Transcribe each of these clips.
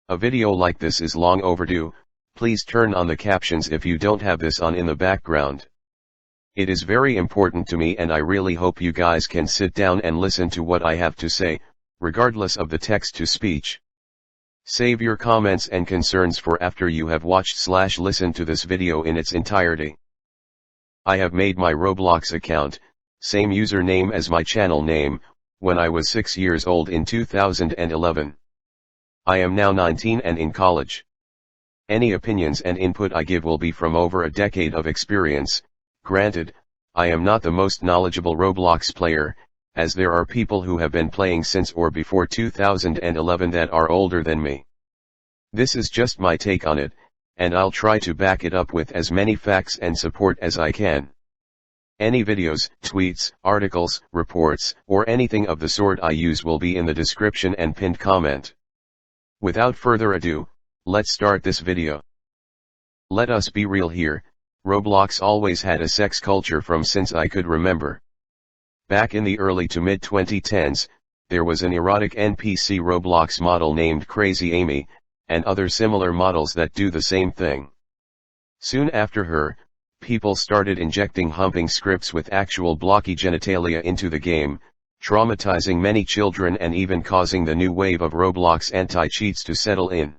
A video like this is long overdue. Please turn on the captions if you don't have this on in the background. It is very important to me and I really hope you guys can sit down and listen to what I have to say, regardless of the text-to-speech. Save your comments and concerns for after you have watched/listened to this video in its entirety. I have made my Roblox account, same username as my channel name, when I was 6 years old in 2011. I am now 19 and in college. Any opinions and input I give will be from over a decade of experience. Granted, I am not the most knowledgeable Roblox player, as there are people who have been playing since or before 2011 that are older than me. This is just my take on it, and I'll try to back it up with as many facts and support as I can. Any videos, tweets, articles, reports, or anything of the sort I use will be in the description and pinned comment. Without further ado, let's start this video. Let us be real here, Roblox always had a sex culture from since I could remember. Back in the early to mid-2010s, there was an erotic NPC Roblox model named Crazy Amy, and other similar models that do the same thing. Soon after her, people started injecting humping scripts with actual blocky genitalia into the game, traumatizing many children and even causing the new wave of Roblox anti-cheats to settle in.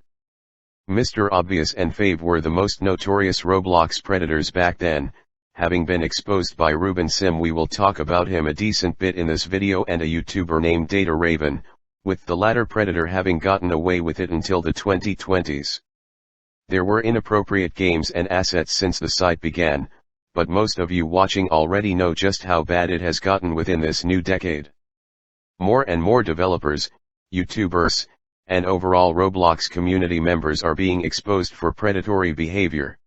Mr. Obvious and Fave were the most notorious Roblox predators back then. Having been exposed by Ruben Sim, we will talk about him a decent bit in this video, and a YouTuber named Data Raven, with the latter predator having gotten away with it until the 2020s. There were inappropriate games and assets since the site began, but most of you watching already know just how bad it has gotten within this new decade. More and more developers, YouTubers, and overall Roblox community members are being exposed for predatory behavior.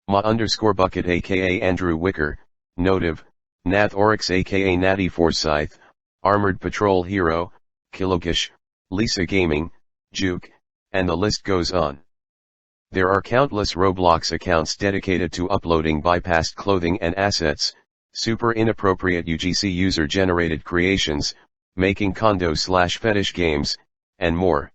Ma_bucket aka Andrew Wicker, Notive, Nath Oryx aka Natty Forsyth, Armored Patrol Hero, Kilogish, Lisa Gaming, Juke, and the list goes on. There are countless Roblox accounts dedicated to uploading bypassed clothing and assets, super inappropriate UGC user-generated creations, making condo/fetish games, and more.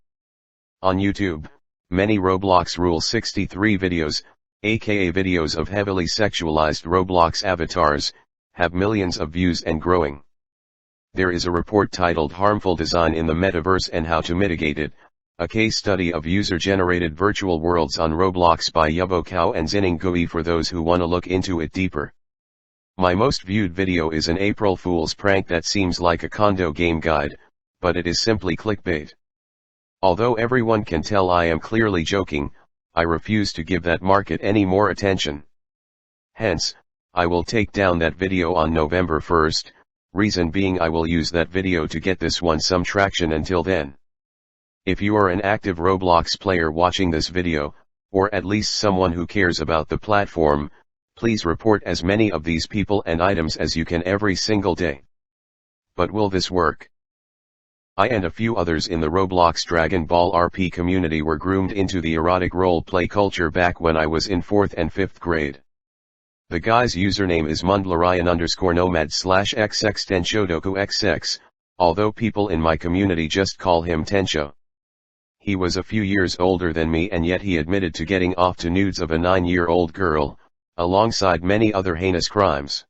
On YouTube, many Roblox Rule 63 videos, aka videos of heavily sexualized Roblox avatars, have millions of views and growing. There is a report titled Harmful Design in the Metaverse and How to Mitigate It, a case study of user-generated virtual worlds on Roblox by Yubo and Zinning Gui for those who want to look into it deeper. My most viewed video is an April Fool's prank that seems like a condo game guide, but it is simply clickbait. Although everyone can tell I am clearly joking, I refuse to give that market any more attention. Hence, I will take down that video on November 1st, reason being I will use that video to get this one some traction until then. If you are an active Roblox player watching this video, or at least someone who cares about the platform, please report as many of these people and items as you can every single day. But will this work? I and a few others in the Roblox Dragon Ball RP community were groomed into the erotic role-play culture back when I was in 4th and 5th grade. The guy's username is Mundlarian_nomad/xx Tenshodoku XX, although people in my community just call him Tensho. He was a few years older than me and yet he admitted to getting off to nudes of a 9-year-old girl, alongside many other heinous crimes.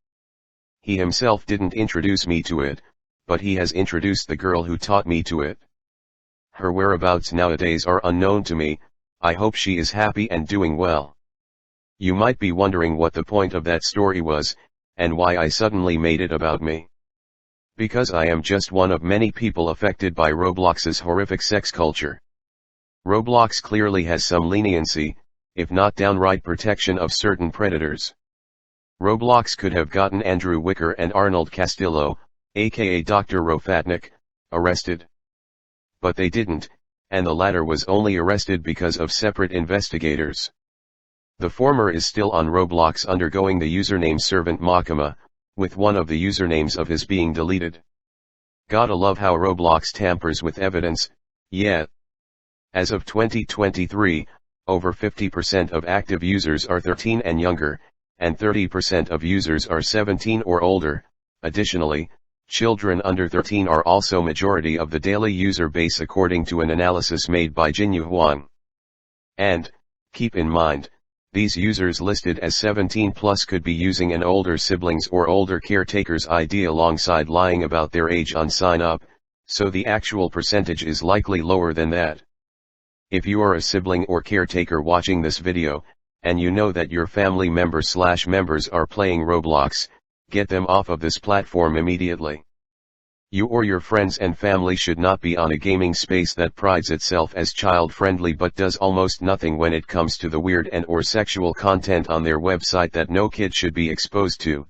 He himself didn't introduce me to it, but he has introduced the girl who taught me to it. Her whereabouts nowadays are unknown to me. I hope she is happy and doing well. You might be wondering what the point of that story was, and why I suddenly made it about me. Because I am just one of many people affected by Roblox's horrific sex culture. Roblox clearly has some leniency, if not downright protection of certain predators. Roblox could have gotten Andrew Wicker and Arnold Castillo, aka Dr. Rofatnik, arrested. But they didn't, and the latter was only arrested because of separate investigators. The former is still on Roblox undergoing the username Servant Makama, with one of the usernames of his being deleted. Gotta love how Roblox tampers with evidence, yeah. As of 2023, over 50% of active users are 13 and younger, and 30% of users are 17 or older. Additionally, Children under 13 are also majority of the daily user base according to an analysis made by Jinyu Huang. And, keep in mind, these users listed as 17 plus could be using an older siblings or older caretakers ID alongside lying about their age on sign up, so the actual percentage is likely lower than that. If you are a sibling or caretaker watching this video, and you know that your family members are playing Roblox, get them off of this platform immediately. You or your friends and family should not be on a gaming space that prides itself as child-friendly but does almost nothing when it comes to the weird and/or sexual content on their website that no kid should be exposed to.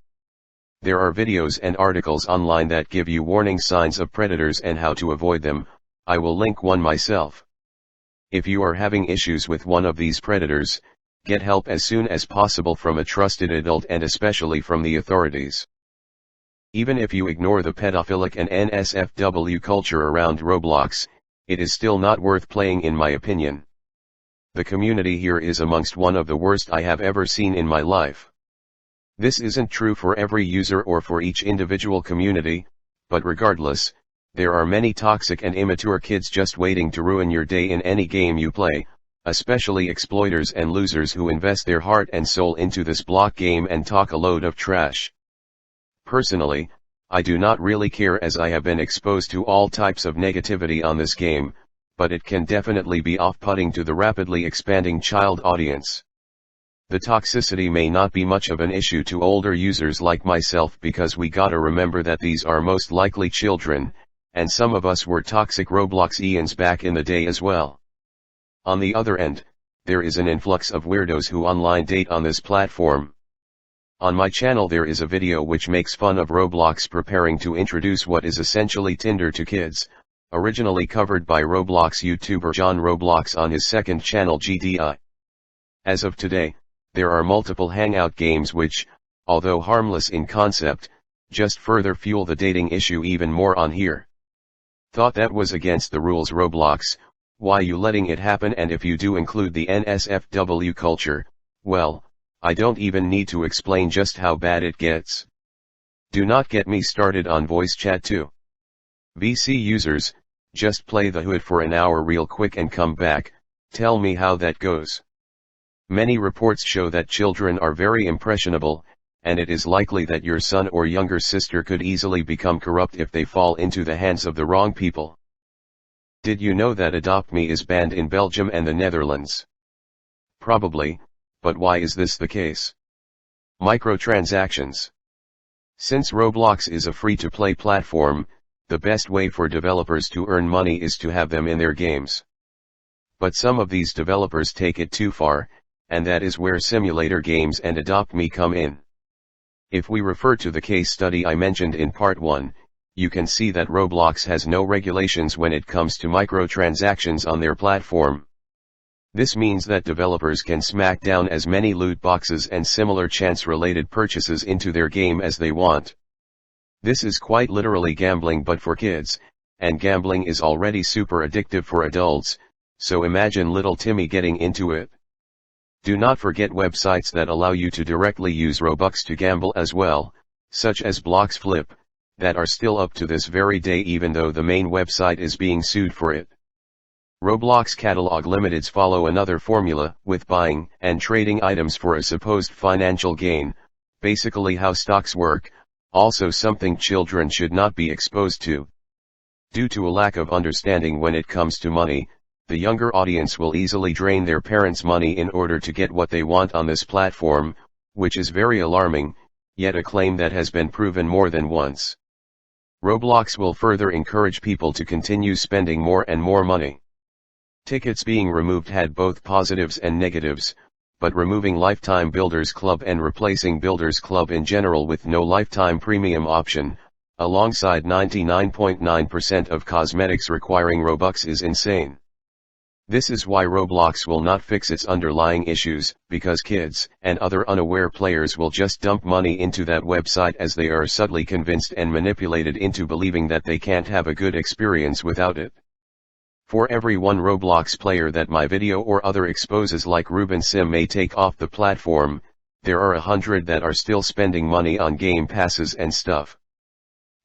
There are videos and articles online that give you warning signs of predators and how to avoid them. I will link one myself. If you are having issues with one of these predators, get help as soon as possible from a trusted adult and especially from the authorities. Even if you ignore the pedophilic and NSFW culture around Roblox, it is still not worth playing in my opinion. The community here is amongst one of the worst I have ever seen in my life. This isn't true for every user or for each individual community, but regardless, there are many toxic and immature kids just waiting to ruin your day in any game you play, especially exploiters and losers who invest their heart and soul into this block game and talk a load of trash. Personally, I do not really care as I have been exposed to all types of negativity on this game, but it can definitely be off-putting to the rapidly expanding child audience. The toxicity may not be much of an issue to older users like myself because we gotta remember that these are most likely children, and some of us were toxic Robloxians back in the day as well. On the other end, there is an influx of weirdos who online date on this platform. On my channel there is a video which makes fun of Roblox preparing to introduce what is essentially Tinder to kids, originally covered by Roblox YouTuber John Roblox on his second channel GDI. As of today, there are multiple hangout games which, although harmless in concept, just further fuel the dating issue even more on here. Thought that was against the rules Roblox, why you letting it happen? And if you do include the NSFW culture, well, I don't even need to explain just how bad it gets. Do not get me started on voice chat too. VC users, just play the hood for an hour real quick and come back, tell me how that goes. Many reports show that children are very impressionable, and it is likely that your son or younger sister could easily become corrupt if they fall into the hands of the wrong people. Did you know that Adopt Me is banned in Belgium and the Netherlands? Probably, but why is this the case? Microtransactions. Since Roblox is a free-to-play platform, the best way for developers to earn money is to have them in their games. But some of these developers take it too far, and that is where simulator games and Adopt Me come in. If we refer to the case study I mentioned in part 1, you can see that Roblox has no regulations when it comes to microtransactions on their platform. This means that developers can smack down as many loot boxes and similar chance-related purchases into their game as they want. This is quite literally gambling but for kids, and gambling is already super addictive for adults, so imagine little Timmy getting into it. Do not forget websites that allow you to directly use Robux to gamble as well, such as Blox Flip, that are still up to this very day even though the main website is being sued for it. Roblox Catalog Limiteds follow another formula, with buying and trading items for a supposed financial gain, basically how stocks work, also something children should not be exposed to. Due to a lack of understanding when it comes to money, the younger audience will easily drain their parents' money in order to get what they want on this platform, which is very alarming, yet a claim that has been proven more than once. Roblox will further encourage people to continue spending more and more money. Tickets being removed had both positives and negatives, but removing Lifetime Builders Club and replacing Builders Club in general with no lifetime premium option, alongside 99.9% of cosmetics requiring Robux is insane. This is why Roblox will not fix its underlying issues, because kids and other unaware players will just dump money into that website as they are subtly convinced and manipulated into believing that they can't have a good experience without it. For every one Roblox player that my video or other exposes like Ruben Sim may take off the platform, there are 100 that are still spending money on game passes and stuff.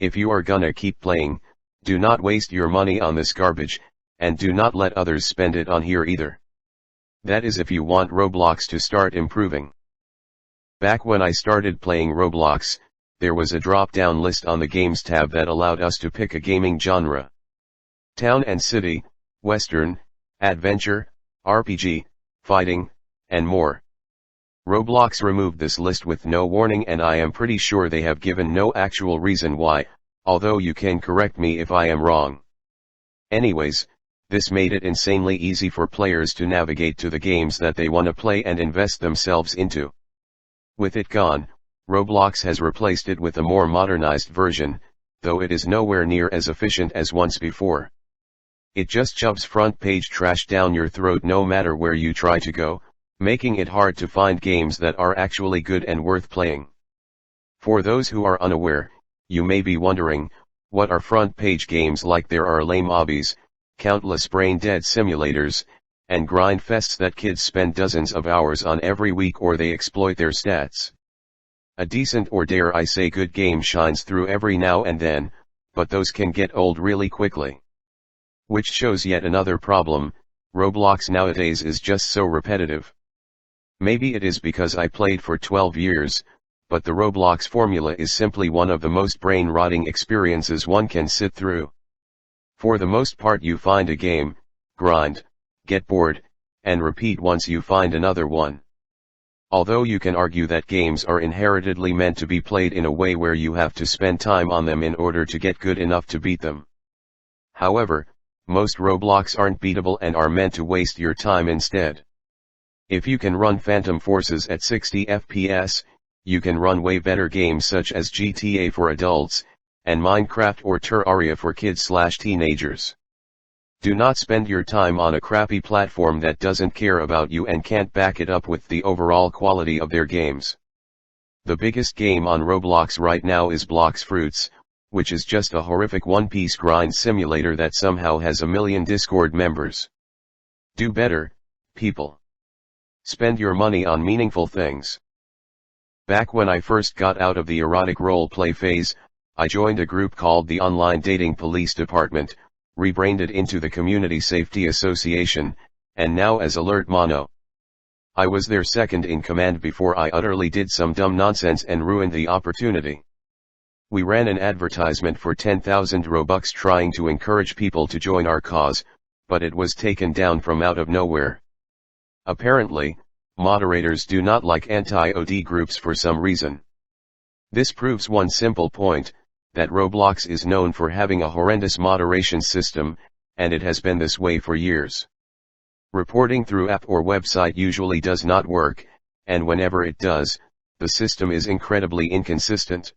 If you are gonna keep playing, do not waste your money on this garbage, and do not let others spend it on here either. That is if you want Roblox to start improving. Back when I started playing Roblox, there was a drop-down list on the Games tab that allowed us to pick a gaming genre. Town and City, Western, Adventure, RPG, Fighting, and more. Roblox removed this list with no warning, and I am pretty sure they have given no actual reason why, although you can correct me if I am wrong. Anyways, this made it insanely easy for players to navigate to the games that they want to play and invest themselves into. With it gone, Roblox has replaced it with a more modernized version, though it is nowhere near as efficient as once before. It just shoves front page trash down your throat no matter where you try to go, making it hard to find games that are actually good and worth playing. For those who are unaware, you may be wondering, what are front page games like? There are lame obbies, countless brain-dead simulators, and grind fests that kids spend dozens of hours on every week, or they exploit their stats. A decent, or dare I say good game shines through every now and then, but those can get old really quickly. Which shows yet another problem: Roblox nowadays is just so repetitive. Maybe it is because I played for 12 years, but the Roblox formula is simply one of the most brain-rotting experiences one can sit through. For the most part you find a game, grind, get bored, and repeat once you find another one. Although you can argue that games are inherently meant to be played in a way where you have to spend time on them in order to get good enough to beat them. However, most Roblox aren't beatable and are meant to waste your time instead. If you can run Phantom Forces at 60 FPS, you can run way better games such as GTA for adults, and Minecraft or Terraria for kids/teenagers. Do not spend your time on a crappy platform that doesn't care about you and can't back it up with the overall quality of their games. The biggest game on Roblox right now is Blox Fruits, which is just a horrific one-piece grind simulator that somehow has 1 million Discord members. Do better, people. Spend your money on meaningful things. Back when I first got out of the erotic roleplay phase, I joined a group called the Online Dating Police Department, rebranded into the Community Safety Association, and now as Alert Mono. I was their second in command before I utterly did some dumb nonsense and ruined the opportunity. We ran an advertisement for 10,000 Robux trying to encourage people to join our cause, but it was taken down from out of nowhere. Apparently, moderators do not like anti-OD groups for some reason. This proves one simple point, that Roblox is known for having a horrendous moderation system, and it has been this way for years. Reporting through app or website usually does not work, and whenever it does, the system is incredibly inconsistent.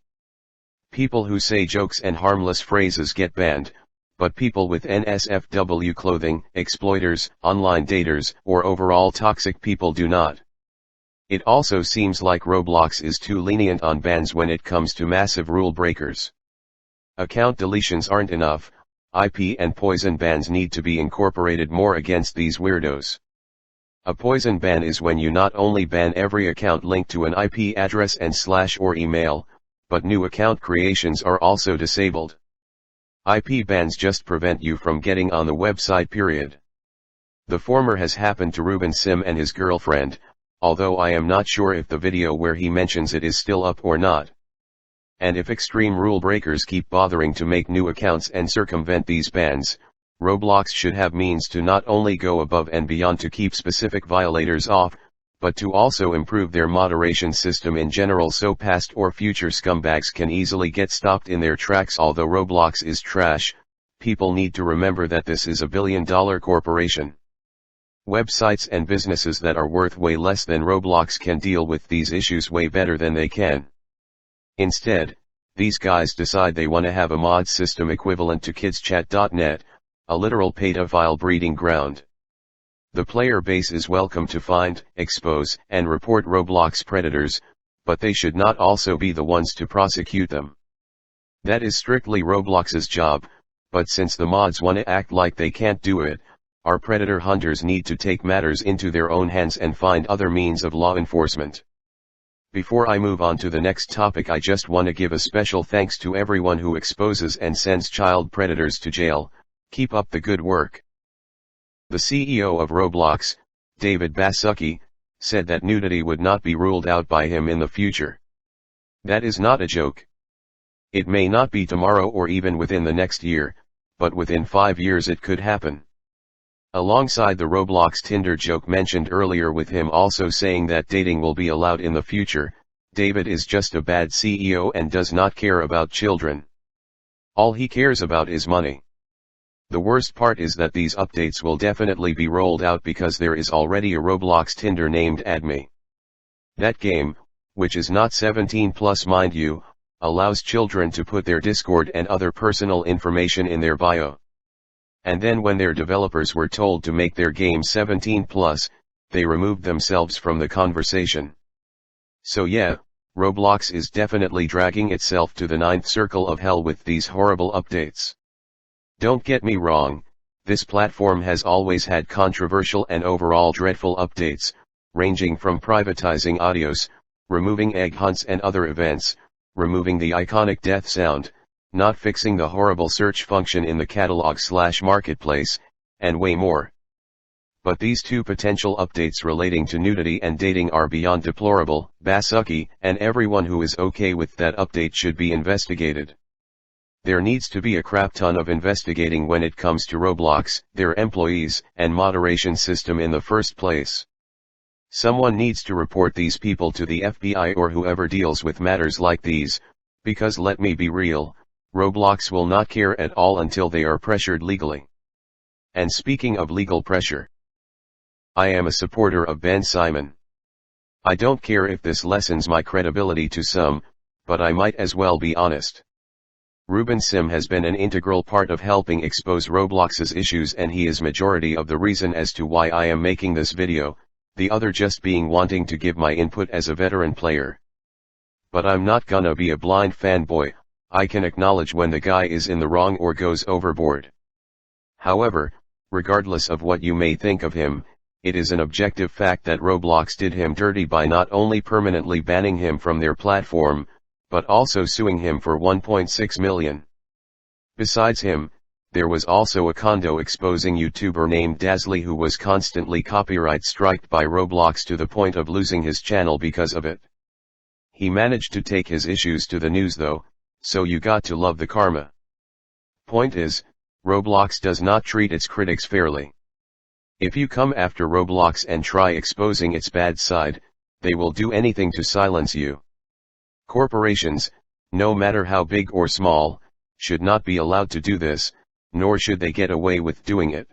People who say jokes and harmless phrases get banned, but people with NSFW clothing, exploiters, online daters, or overall toxic people do not. It also seems like Roblox is too lenient on bans when it comes to massive rule breakers. Account deletions aren't enough, IP and poison bans need to be incorporated more against these weirdos. A poison ban is when you not only ban every account linked to an IP address and / or email, but new account creations are also disabled. IP bans just prevent you from getting on the website, period. The former has happened to Ruben Sim and his girlfriend, although I am not sure if the video where he mentions it is still up or not. And if extreme rule breakers keep bothering to make new accounts and circumvent these bans, Roblox should have means to not only go above and beyond to keep specific violators off, but to also improve their moderation system in general so past or future scumbags can easily get stopped in their tracks. Although Roblox is trash, people need to remember that this is a billion-dollar corporation. Websites and businesses that are worth way less than Roblox can deal with these issues way better than they can. Instead, these guys decide they want to have a mod system equivalent to kidschat.net, a literal pedophile breeding ground. The player base is welcome to find, expose, and report Roblox predators, but they should not also be the ones to prosecute them. That is strictly Roblox's job, but since the mods want to act like they can't do it, our predator hunters need to take matters into their own hands and find other means of law enforcement. Before I move on to the next topic, I just want to give a special thanks to everyone who exposes and sends child predators to jail. Keep up the good work. The CEO of Roblox, David Baszucki, said that nudity would not be ruled out by him in the future. That is not a joke. It may not be tomorrow or even within the next year, but within 5 years it could happen. Alongside the Roblox Tinder joke mentioned earlier, with him also saying that dating will be allowed in the future, David is just a bad CEO and does not care about children. All he cares about is money. The worst part is that these updates will definitely be rolled out because there is already a Roblox Tinder named AdMe. That game, which is not 17 plus mind you, allows children to put their Discord and other personal information in their bio. And then when their developers were told to make their game 17 plus, they removed themselves from the conversation. So yeah, Roblox is definitely dragging itself to the 9th circle of hell with these horrible updates. Don't get me wrong, this platform has always had controversial and overall dreadful updates, ranging from privatizing audios, removing egg hunts and other events, removing the iconic death sound, not fixing the horrible search function in the catalog/marketplace, and way more. But these two potential updates relating to nudity and dating are beyond deplorable. Baszucki and everyone who is okay with that update should be investigated. There needs to be a crap ton of investigating when it comes to Roblox, their employees, and moderation system in the first place. Someone needs to report these people to the FBI or whoever deals with matters like these, because let me be real, Roblox will not care at all until they are pressured legally. And speaking of legal pressure, I am a supporter of Ben Simon. I don't care if this lessens my credibility to some, but I might as well be honest. Ruben Sim has been an integral part of helping expose Roblox's issues, and he is majority of the reason as to why I am making this video, the other just being wanting to give my input as a veteran player. But I'm not gonna be a blind fanboy. I can acknowledge when the guy is in the wrong or goes overboard. However, regardless of what you may think of him, it is an objective fact that Roblox did him dirty by not only permanently banning him from their platform, but also suing him for $1.6 million. Besides him, there was also a condo exposing YouTuber named Dazzly who was constantly copyright striked by Roblox to the point of losing his channel because of it. He managed to take his issues to the news though, so you got to love the karma. Point is, Roblox does not treat its critics fairly. If you come after Roblox and try exposing its bad side, they will do anything to silence you. Corporations, no matter how big or small, should not be allowed to do this, nor should they get away with doing it.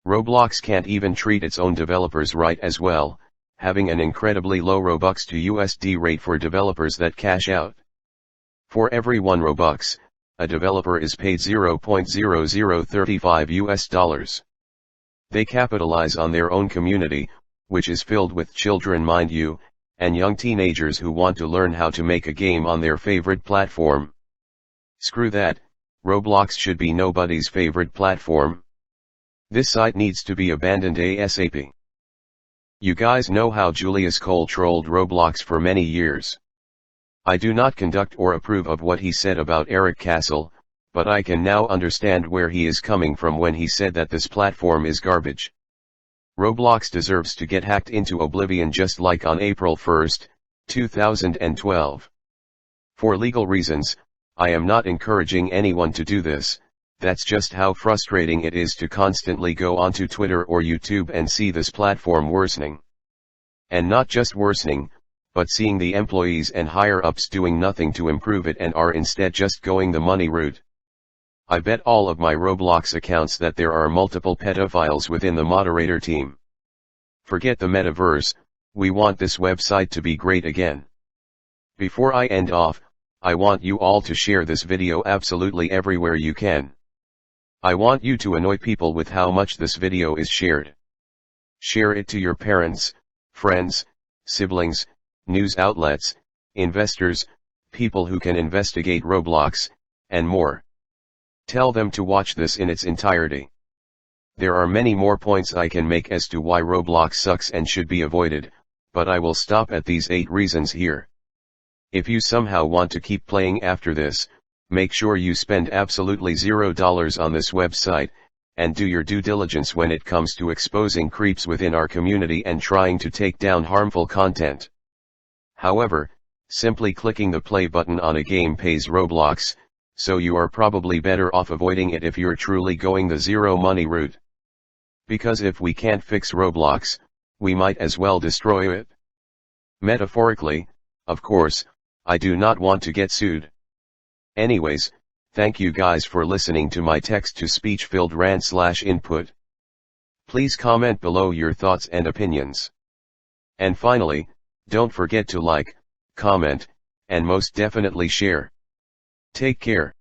Roblox can't even treat its own developers right as well, having an incredibly low Robux to USD rate for developers that cash out. For every 1 Robux, a developer is paid $0.0035 US. They capitalize on their own community, which is filled with children mind you, and young teenagers who want to learn how to make a game on their favorite platform. Screw that, Roblox should be nobody's favorite platform. This site needs to be abandoned ASAP. You guys know how Julius Cole trolled Roblox for many years. I do not conduct or approve of what he said about Eric Castle, but I can now understand where he is coming from when he said that this platform is garbage. Roblox deserves to get hacked into oblivion just like on April 1, 2012. For legal reasons, I am not encouraging anyone to do this. That's just how frustrating it is to constantly go onto Twitter or YouTube and see this platform worsening. And not just worsening, but seeing the employees and higher-ups doing nothing to improve it and are instead just going the money route. I bet all of my Roblox accounts that there are multiple pedophiles within the moderator team. Forget the metaverse, we want this website to be great again. Before I end off, I want you all to share this video absolutely everywhere you can. I want you to annoy people with how much this video is shared. Share it to your parents, friends, siblings, news outlets, investors, people who can investigate Roblox, and more. Tell them to watch this in its entirety. There are many more points I can make as to why Roblox sucks and should be avoided, but I will stop at these 8 reasons here. If you somehow want to keep playing after this, make sure you spend absolutely $0 on this website, and do your due diligence when it comes to exposing creeps within our community and trying to take down harmful content. However, simply clicking the play button on a game pays Roblox, so you are probably better off avoiding it if you're truly going the zero money route. Because if we can't fix Roblox, we might as well destroy it. Metaphorically, of course, I do not want to get sued. Anyways, thank you guys for listening to my text-to-speech filled rant/input. Please comment below your thoughts and opinions. And finally, don't forget to like, comment, and most definitely share. Take care.